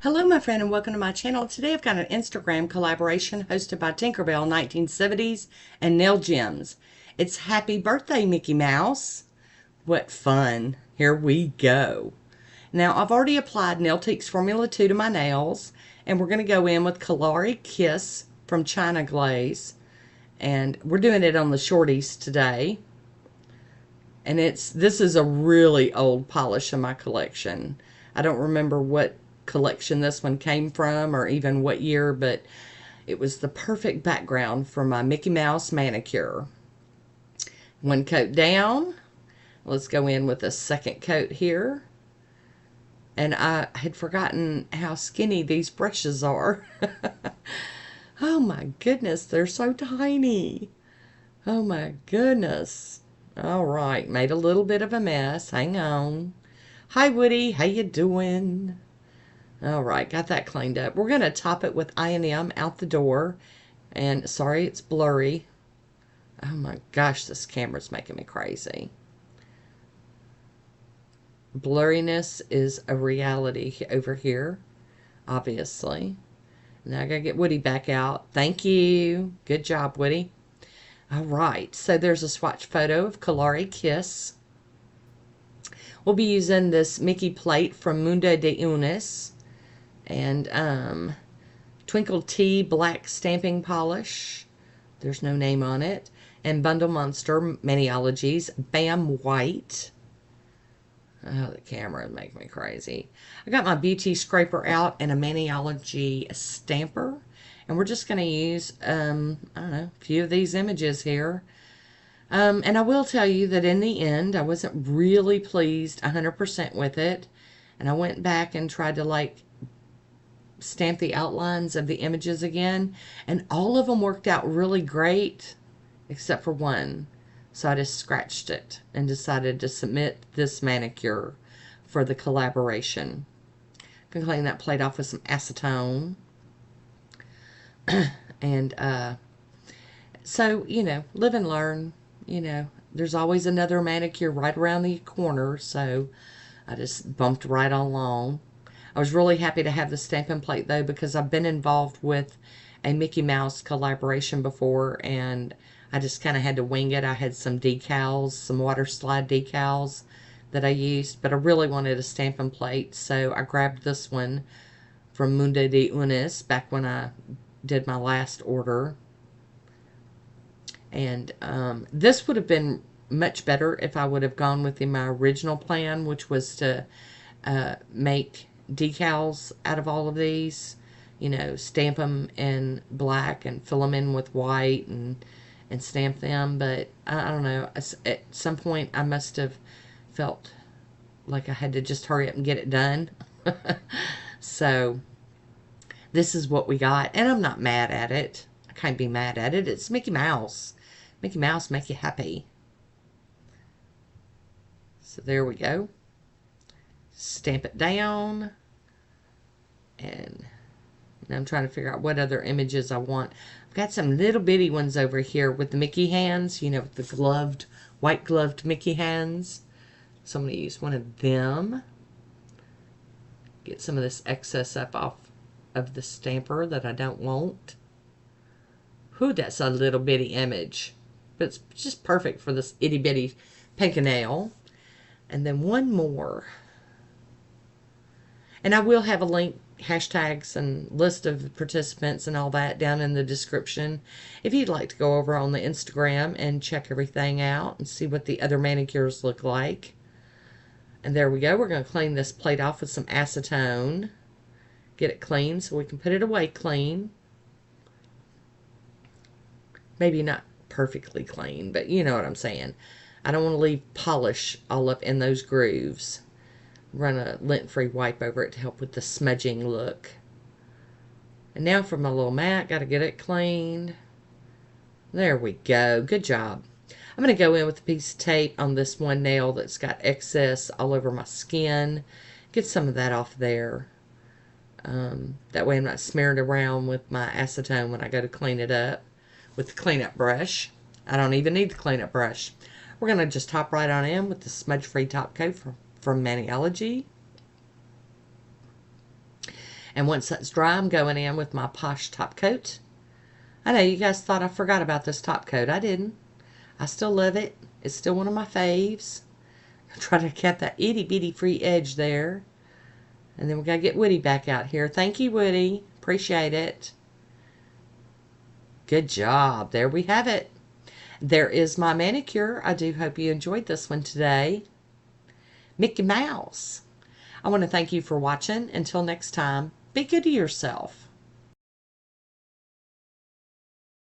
Hello, my friend, and welcome to my channel. Today I've got an Instagram collaboration hosted by Tinkerbell 1970s and Nail Gems. It's Happy Birthday, Mickey Mouse. What fun. Here we go. Now, I've already applied Nailtique's Formula 2 to my nails, and we're going to go in with Kalari Kiss from China Glaze. And we're doing it on the shorties today. And this is a really old polish in my collection. I don't remember what collection this one came from or even what year, but it was the perfect background for my Mickey Mouse manicure. One coat down. Let's go in with a second coat here. And I had forgotten how skinny these brushes are. Oh my goodness, they're so tiny. Oh my goodness. All right, made a little bit of a mess. Hang on. Hi, Woody. How you doing? All right, got that cleaned up. We're going to top it with I&M out the door. And sorry, it's blurry. Oh my gosh, this camera's making me crazy. Blurriness is a reality over here, obviously. Now I got to get Woody back out. Thank you. Good job, Woody. All right, so there's a swatch photo of Kalari Kiss. We'll be using this Mickey plate from Mundo de Unis. And Twinkle Tea black stamping polish. There's no name on it. And Bundle Monster Maniologies Bam White. Oh, the camera would make me crazy. I got my beauty scraper out and a Maniology stamper. And we're just going to use, I don't know, a few of these images here. And I will tell you that in the end, I wasn't really pleased 100% with it. And I went back and tried to stamp the outlines of the images again, and all of them worked out really great except for one. So I just scratched it and decided to submit this manicure for the collaboration. Can clean that plate off with some acetone. And so, live and learn. There's always another manicure right around the corner, so I just bumped right along. I was really happy to have the stamping plate, though, because I've been involved with a Mickey Mouse collaboration before, and I just kind of had to wing it. I had some decals, some water slide decals that I used, but I really wanted a stamping plate, so I grabbed this one from Mundo de Unis back when I did my last order. And this would have been much better if I would have gone with my original plan, which was to make decals out of all of these, stamp them in black and fill them in with white and stamp them. But I don't know, at some point I must have felt like I had to just hurry up and get it done. So this is what we got, and I'm not mad at it. I can't be mad at it. It's Mickey Mouse. Mickey Mouse make you happy. So there we go. Stamp it down. And I'm trying to figure out what other images I want. I've got some little bitty ones over here with the Mickey hands, with the white gloved Mickey hands. So I'm going to use one of them. Get some of this excess up off of the stamper that I don't want. Whew, that's a little bitty image. But it's just perfect for this itty bitty pink nail. And then one more. And I will have a link, hashtags, and list of participants and all that down in the description if you'd like to go over on the Instagram and check everything out and see what the other manicures look like. And there we go. We're going to clean this plate off with some acetone. Get it clean so we can put it away clean. Maybe not perfectly clean, but you know what I'm saying. I don't want to leave polish all up in those grooves. Run a lint-free wipe over it to help with the smudging look. And now for my little mat, got to get it cleaned. There we go. Good job. I'm going to go in with a piece of tape on this one nail that's got excess all over my skin. Get some of that off there. That way I'm not smearing around with my acetone when I go to clean it up with the cleanup brush. I don't even need the cleanup brush. We're going to just top right on in with the smudge-free top coat from Maniology. And once that's dry, I'm going in with my Posh top coat. I know you guys thought I forgot about this top coat. I didn't. I still love it. It's still one of my faves. I try to get that itty bitty free edge there. And then we got to get Woody back out here. Thank you, Woody. Appreciate it. Good job. There we have it. There is my manicure. I do hope you enjoyed this one today. Mickey Mouse. I want to thank you for watching. Until next time, be good to yourself.